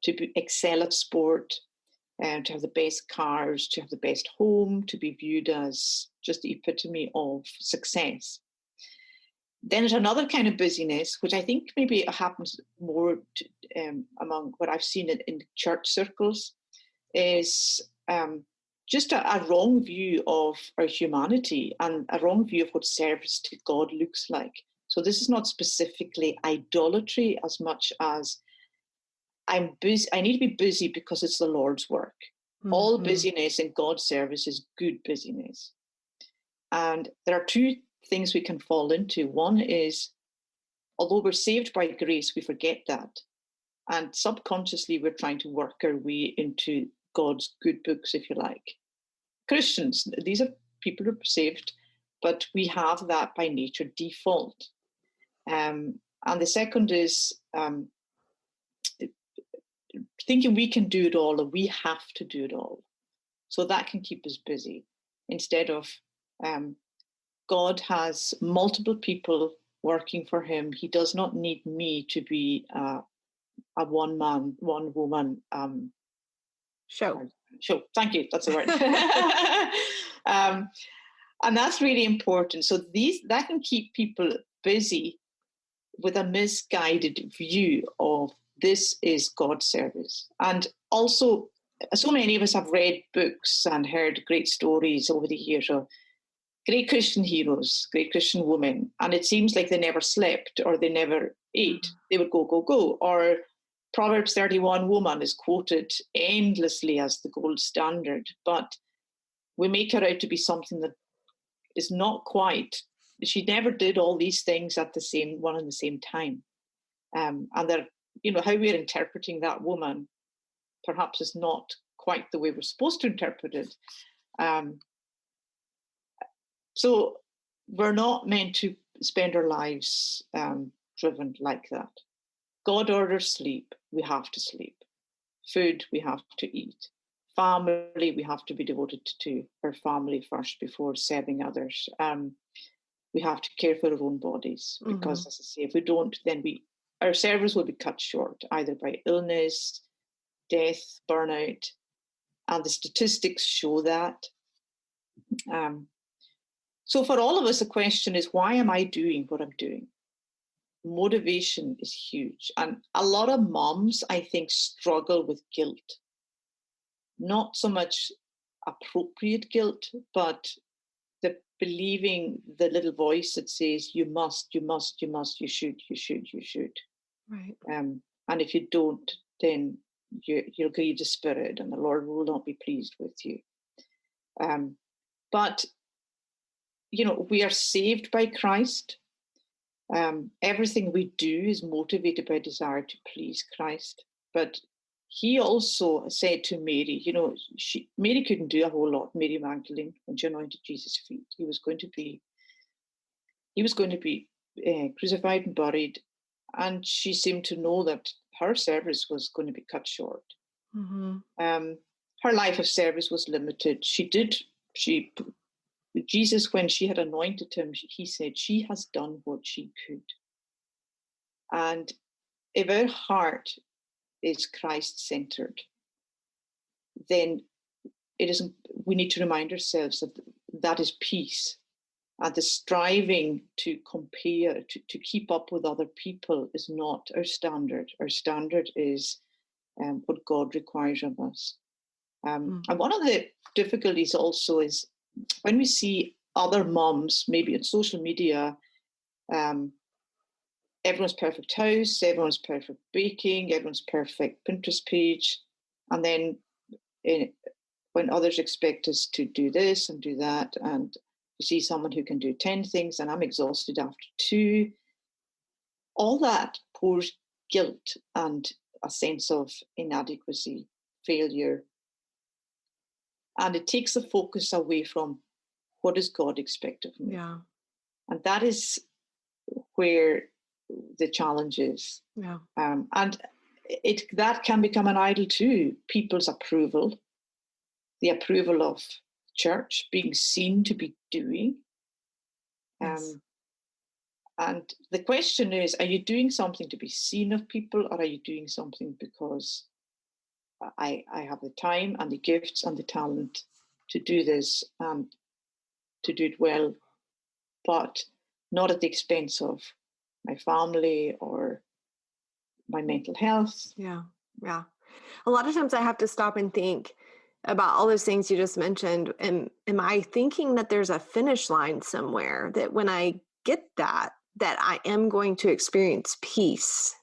to excel at sport, and to have the best cars, to have the best home, to be viewed as just the epitome of success. Then there's another kind of busyness, which I think maybe happens more among what I've seen in church circles, is just a wrong view of our humanity and a wrong view of what service to God looks like. So this is not specifically idolatry as much as I'm busy. I need to be busy because it's the Lord's work. Mm-hmm. All busyness in God's service is good busyness. And there are two things we can fall into. One is, although we're saved by grace, we forget that. And subconsciously, we're trying to work our way into God's good books, if you like. Christians, these are people who are saved, but we have that by nature default. And the second is thinking we can do it all, or we have to do it all. So that can keep us busy. Instead of God has multiple people working for him. He does not need me to be a one-man, one-woman show. Thank you. That's the word. And that's really important. So that can keep people busy with a misguided view of this is God's service. And also, so many of us have read books and heard great stories over the years of great Christian heroes, great Christian women, and it seems like they never slept or they never ate. They would go, go, go. Or Proverbs 31 woman is quoted endlessly as the gold standard, but we make her out to be something that is not quite. She never did all these things at the same time. And they're, how we're interpreting that woman perhaps is not quite the way we're supposed to interpret it. So we're not meant to spend our lives driven like that. God orders sleep, we have to sleep. Food, we have to eat. Family, we have to be devoted to our family first before serving others. We have to care for our own bodies because, as I say, if we don't, then our service will be cut short, either by illness, death, burnout, and the statistics show that. So for all of us, the question is, why am I doing what I'm doing? Motivation is huge. And a lot of moms, I think, struggle with guilt. Not so much appropriate guilt, but the believing the little voice that says, you must, you must, you must, you should, you should, you should. Right. And if you don't, then you'll grieve the Spirit and the Lord will not be pleased with you. But we are saved by Christ. Everything we do is motivated by desire to please Christ. But he also said to Mary, Mary couldn't do a whole lot, Mary Magdalene, when she anointed Jesus' feet. He was going to be crucified and buried. And she seemed to know that her service was going to be cut short. Mm-hmm. Her life of service was limited. Jesus, when she had anointed him, he said, she has done what she could. And if our heart is Christ-centered, then we need to remind ourselves that that is peace. And the striving to compare, to keep up with other people is not our standard. Our standard is what God requires of us. And one of the difficulties also is when we see other moms, maybe on social media, everyone's perfect house, everyone's perfect baking, everyone's perfect Pinterest page. And then when others expect us to do this and do that, and you see someone who can do 10 things and I'm exhausted after 2, all that pours guilt and a sense of inadequacy, failure. And it takes the focus away from what does God expect of me? Yeah. And that is where the challenge is. Yeah. And that can become an idol too. People's approval, the approval of church, being seen to be doing. Yes. And the question is, are you doing something to be seen of people, or are you doing something because I have the time and the gifts and the talent to do this and to do it well, but not at the expense of my family or my mental health? Yeah. Yeah. A lot of times I have to stop and think about all those things you just mentioned. And am I thinking that there's a finish line somewhere, that when I get that I am going to experience peace?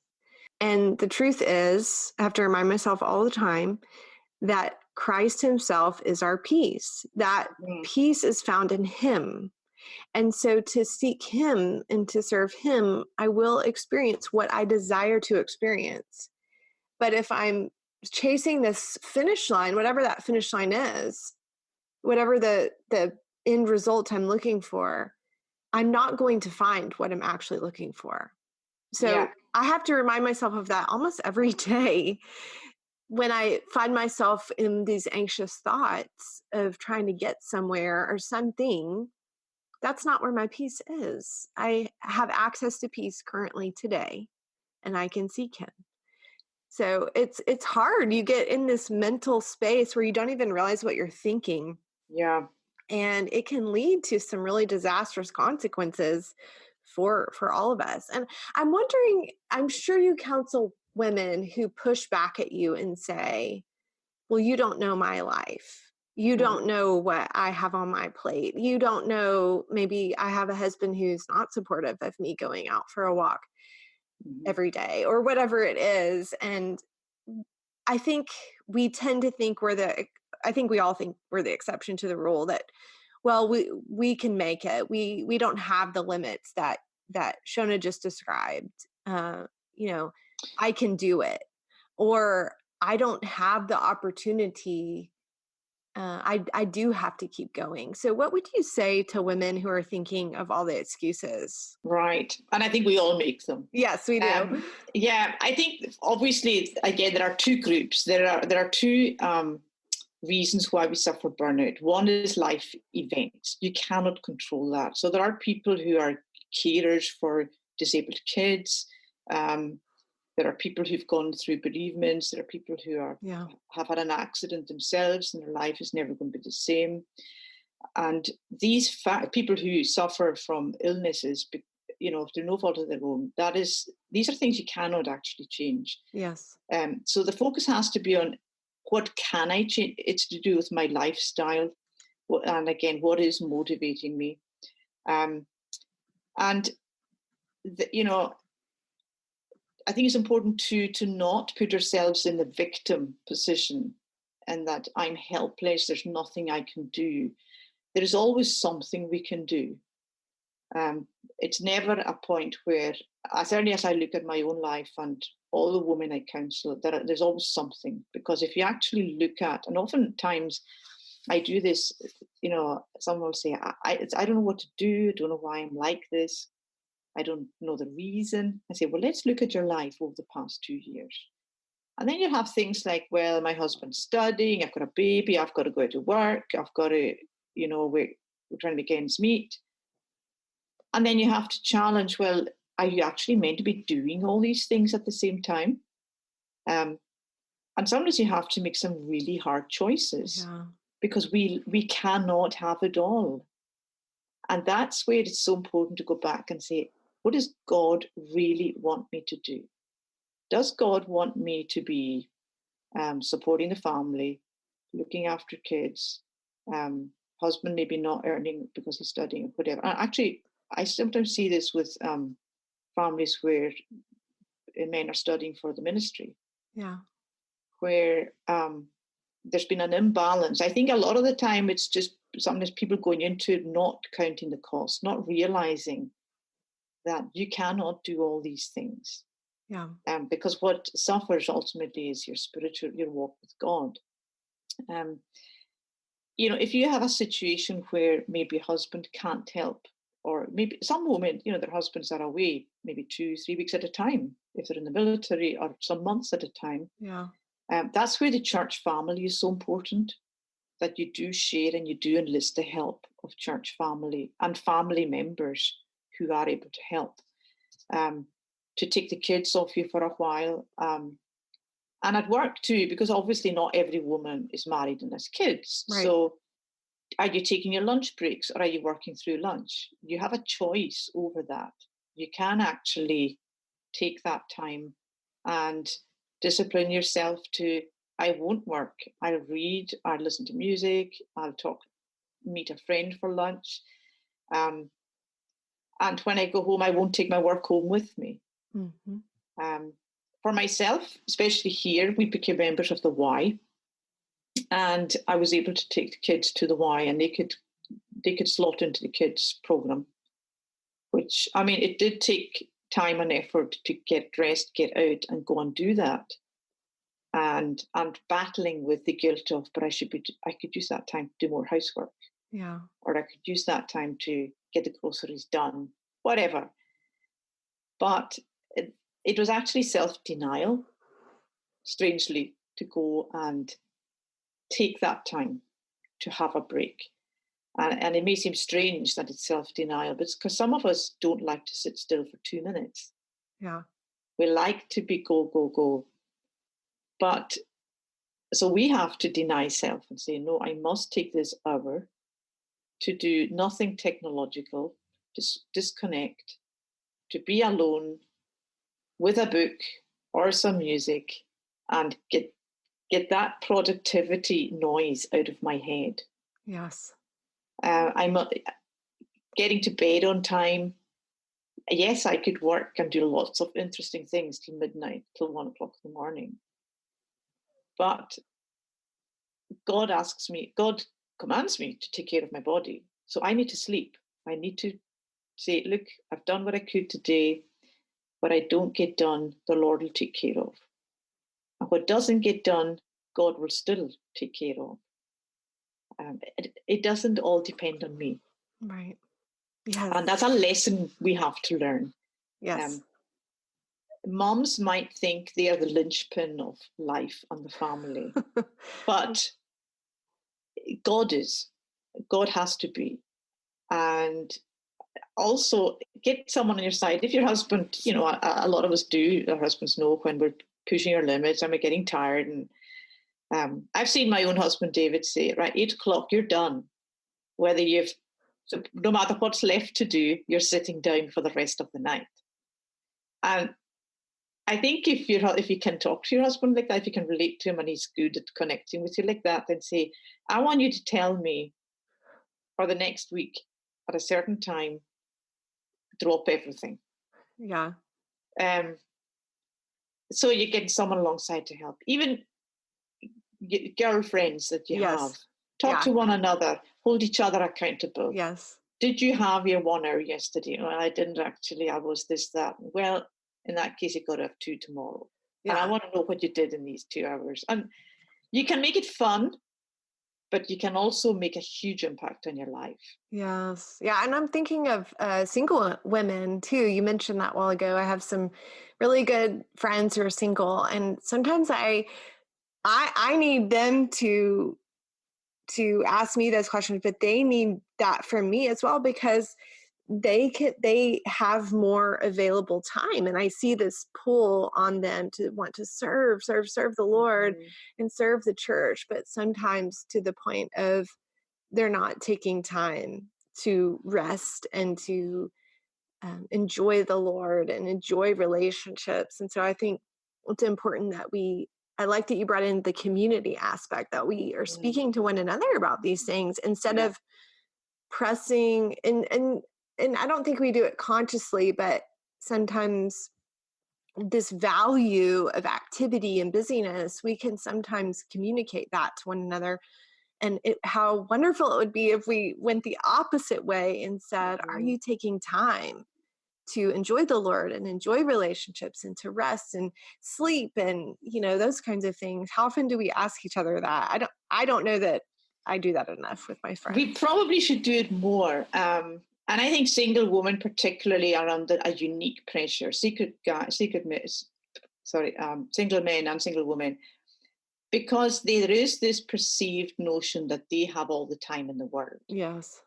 And the truth is, I have to remind myself all the time that Christ himself is our peace, that peace is found in him. And so to seek him and to serve him, I will experience what I desire to experience. But if I'm chasing this finish line, whatever that finish line is, whatever the end result I'm looking for, I'm not going to find what I'm actually looking for. So I have to remind myself of that almost every day when I find myself in these anxious thoughts of trying to get somewhere or something. That's not where my peace is. I have access to peace currently today, and I can seek him. So it's hard. You get in this mental space where you don't even realize what you're thinking. Yeah. And it can lead to some really disastrous consequences for all of us. And I'm wondering, I'm sure you counsel women who push back at you and say, well, you don't know my life. You don't know what I have on my plate. You don't know, maybe I have a husband who's not supportive of me going out for a walk every day or whatever it is. And I think we tend to think we all think we're the exception to the rule, that, well, we can make it. We don't have the limits that Shona just described. I can do it, or I don't have the opportunity. I do have to keep going. So what would you say to women who are thinking of all the excuses? Right. And I think we all make them. Yes, we do. I think obviously, again, there are two groups. There are two reasons why we suffer burnout. One is life events. You cannot control that. So there are people who are carers for disabled kids. There are people who've gone through bereavements. There are people who have had an accident themselves and their life is never going to be the same. And these people who suffer from illnesses, through no fault of their own, these are things you cannot actually change. Yes. So the focus has to be on what can I change? It's to do with my lifestyle. And again, what is motivating me? I think it's important to not put ourselves in the victim position and that I'm helpless, there's nothing I can do. There's always something we can do. It's never a point where, certainly as I look at my own life and all the women I counsel, there's always something. Because if you actually look at, and oftentimes I do this, someone will say, I don't know what to do, I don't know why I'm like this. I don't know the reason. I say, well, let's look at your life over the past 2 years. And then you have things like, well, my husband's studying, I've got a baby, I've got to go to work, I've got to, we're trying to make ends meet. And then you have to challenge, well, are you actually meant to be doing all these things at the same time? And sometimes you have to make some really hard choices because we cannot have it all. And that's where it's so important to go back and say, what does God really want me to do? Does God want me to be supporting the family, looking after kids, husband maybe not earning because he's studying or whatever? And actually, I sometimes see this with families where men are studying for the ministry. Yeah. Where there's been an imbalance. I think a lot of the time it's just sometimes people going into it not counting the cost, not realizing that you cannot do all these things. Yeah. Because what suffers ultimately is your walk with God. If you have a situation where maybe a husband can't help, or maybe some women, their husbands are away maybe 2-3 weeks at a time, if they're in the military, or some months at a time. Yeah. That's where the church family is so important, that you do share and you do enlist the help of church family and family members who are able to help, to take the kids off you for a while. And at work too, because obviously not every woman is married and has kids. Right. So are you taking your lunch breaks or are you working through lunch? You have a choice over that. You can actually take that time and discipline yourself to, I won't work. I'll read, I'll listen to music, I'll meet a friend for lunch. And when I go home, I won't take my work home with me. Mm-hmm. For myself, especially here, we became members of the Y. And I was able to take the kids to the Y, and they could slot into the kids program, which, I mean, it did take time and effort to get dressed, get out and go and do that. And battling with the guilt of, but I could use that time to do more housework. Yeah. Or I could use that time to get the groceries done, whatever. But it was actually self-denial, strangely, to go and take that time to have a break. And it may seem strange that it's self-denial, but it's because some of us don't like to sit still for 2 minutes. Yeah. We like to be go, go, go. But so we have to deny self and say, no, I must take this hour to do nothing technological, to disconnect, to be alone with a book or some music and get that productivity noise out of my head. Yes. I'm getting to bed on time. Yes, I could work and do lots of interesting things till midnight, till 1 o'clock in the morning. But God commands me to take care of my body. So I need to sleep. I need to say, look, I've done what I could today. What I don't get done, the Lord will take care of. And what doesn't get done, God will still take care of. It doesn't all depend on me. Right. Yes. And that's a lesson we have to learn. Yes. Moms might think they are the linchpin of life and the family, but God is. God has to be. And also get someone on your side. If your husband, a lot of us do, our husbands know when we're pushing our limits and we're getting tired. And I've seen my own husband, David, say, right, 8 o'clock, you're done. So no matter what's left to do, you're sitting down for the rest of the night. And I think if you can talk to your husband like that, if you can relate to him and he's good at connecting with you like that, then say, I want you to tell me for the next week at a certain time, drop everything. Yeah. So you get someone alongside to help. Even girlfriends that you have. Talk to one another. Hold each other accountable. Yes. Did you have your 1 hour yesterday? Well, I didn't actually. I was this, that. Well, in that case, you've got to have 2 tomorrow. Yeah. And I want to know what you did in these 2 hours. And you can make it fun, but you can also make a huge impact on your life. Yes. Yeah. And I'm thinking of single women too. You mentioned that a while ago. I have some really good friends who are single, and sometimes I need them to ask me those questions, but they need that from me as well, because they have more available time, and I see this pull on them to want to serve the Lord and serve the church, but sometimes to the point of they're not taking time to rest and to enjoy the Lord and enjoy relationships. And so I think it's important that I like that you brought in the community aspect, that we are speaking to one another about these things instead of pressing and I don't think we do it consciously, but sometimes this value of activity and busyness, we can sometimes communicate that to one another. And how wonderful it would be if we went the opposite way and said, are you taking time to enjoy the Lord and enjoy relationships and to rest and sleep and, those kinds of things? How often do we ask each other that? I don't know that I do that enough with my friends. We probably should do it more. And I think single women particularly are under a unique pressure. Single men and single women, because there is this perceived notion that they have all the time in the world. Yes.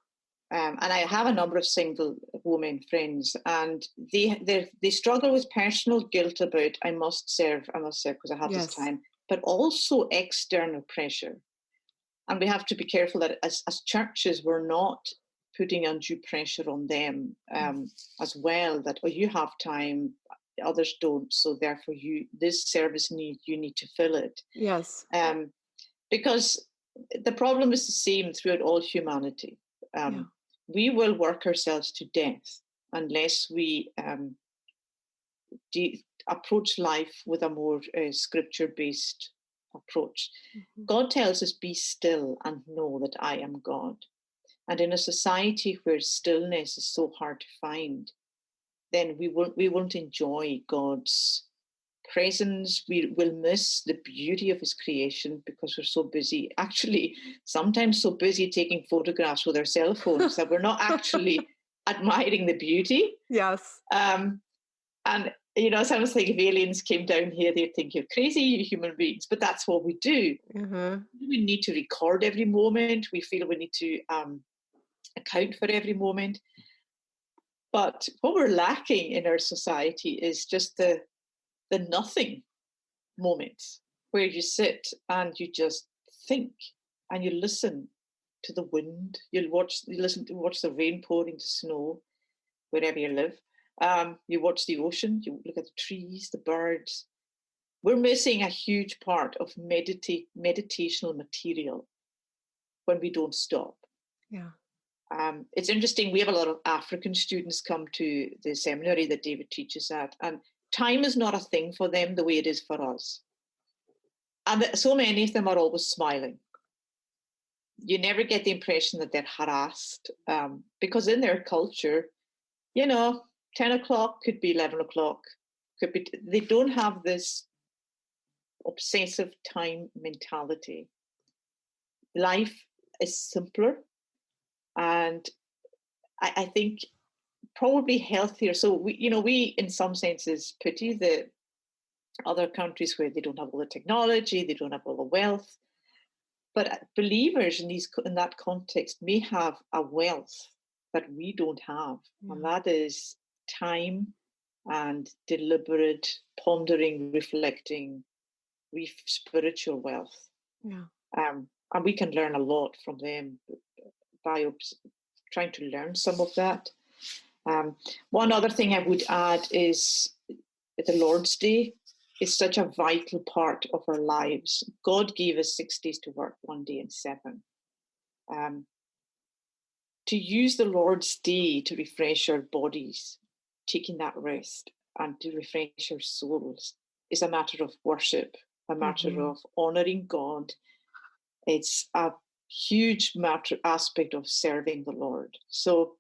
And I have a number of single women friends, and they struggle with personal guilt about I must serve because I have this time, but also external pressure. And we have to be careful that as churches, we're not putting undue pressure on them as well, that, you have time, others don't, so therefore this service you need to fill it. Yes. Because the problem is the same throughout all humanity. We will work ourselves to death unless we approach life with a more scripture-based approach. Mm-hmm. God tells us, be still and know that I am God. And in a society where stillness is so hard to find, then we won't enjoy God's presence. We will miss the beauty of his creation because we're so busy, actually sometimes so busy taking photographs with our cell phones that we're not actually admiring the beauty. Yes. And sounds like if aliens came down here, they'd think you're crazy, you human beings, but that's what we do. Mm-hmm. We need to record every moment. We feel we need to account for every moment. But what we're lacking in our society is just the nothing moments where you sit and you just think and you listen to the wind. You watch the rain pouring to snow wherever you live. You watch the ocean, you look at the trees, the birds. We're missing a huge part of meditational material when we don't stop. Yeah. It's interesting, we have a lot of African students come to the seminary that David teaches at, and time is not a thing for them the way it is for us. And so many of them are always smiling. You never get the impression that they're harassed, because in their culture, 10 o'clock could be 11 o'clock. They don't have this obsessive time mentality. Life is simpler, and I think probably healthier. So we in some senses pity the other countries where they don't have all the technology, they don't have all the wealth. But believers in that context may have a wealth that we don't have, and that is time and deliberate pondering, reflecting, spiritual wealth. Yeah. And we can learn a lot from them by trying to learn some of that. One other thing I would add is the Lord's Day is such a vital part of our lives. God gave us 6 days to work, 1 day and 7. To use the Lord's Day to refresh our bodies, taking that rest, and to refresh our souls is a matter of worship, a matter of honouring God. It's a huge aspect of serving the Lord. So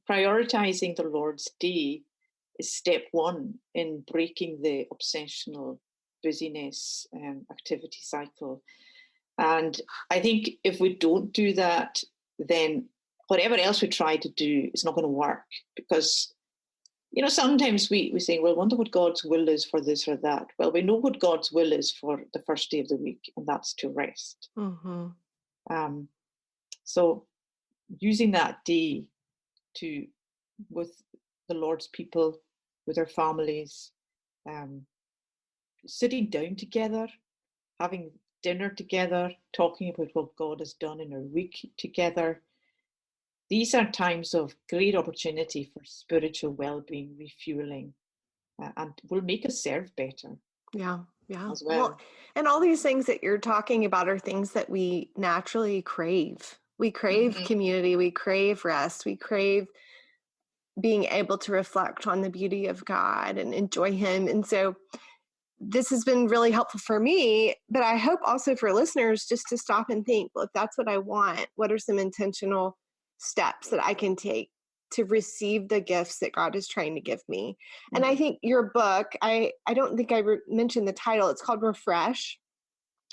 prioritizing the Lord's Day is step one in breaking the obsessional busyness activity cycle. And I think if we don't do that, then whatever else we try to do is not going to work, because sometimes we say, well, I wonder what God's will is for this or that. Well, we know what God's will is for the first day of the week, and that's to rest. Mm-hmm. So using that day with the Lord's people, with our families, sitting down together, having dinner together, talking about what God has done in our week together, these are times of great opportunity for spiritual well-being, refueling, and will make us serve better. Yeah. As well. And all these things that you're talking about are things that we naturally crave. We crave community. We crave rest. We crave being able to reflect on the beauty of God and enjoy Him. And so this has been really helpful for me, but I hope also for listeners just to stop and think, well, if that's what I want, what are some intentional steps that I can take to receive the gifts that God is trying to give me? And I think your book, I don't think I mentioned the title. It's called Refresh,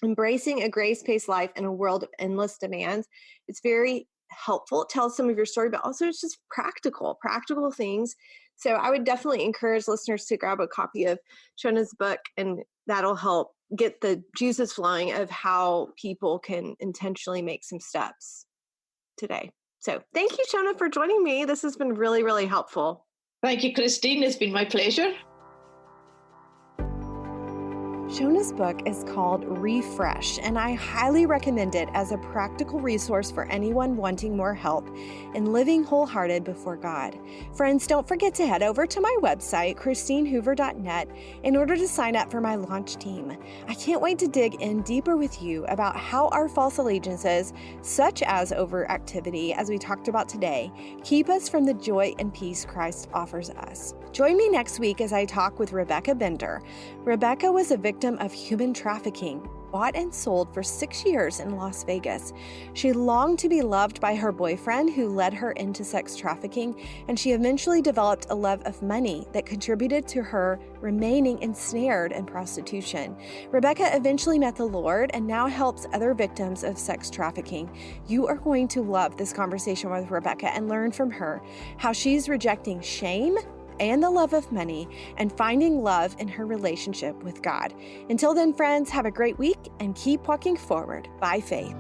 Embracing a Grace-Paced Life in a World of Endless Demands. It's very helpful. It tells some of your story, but also it's just practical things. So I would definitely encourage listeners to grab a copy of Shona's book, and that'll help get the juices flowing of how people can intentionally make some steps today. So thank you, Shona, for joining me. This has been really, really helpful. Thank you, Christine. It's been my pleasure. Shona's book is called Refresh, and I highly recommend it as a practical resource for anyone wanting more help in living wholehearted before God. Friends, don't forget to head over to my website, christinehoover.net, in order to sign up for my launch team. I can't wait to dig in deeper with you about how our false allegiances, such as overactivity, as we talked about today, keep us from the joy and peace Christ offers us. Join me next week as I talk with Rebecca Bender. Rebecca was a victim of human trafficking, bought and sold for 6 years in Las Vegas. She longed to be loved by her boyfriend who led her into sex trafficking, and she eventually developed a love of money that contributed to her remaining ensnared in prostitution. Rebecca eventually met the Lord and now helps other victims of sex trafficking. You are going to love this conversation with Rebecca and learn from her how she's rejecting shame and the love of money and finding love in her relationship with God. Until then, friends, have a great week and keep walking forward by faith.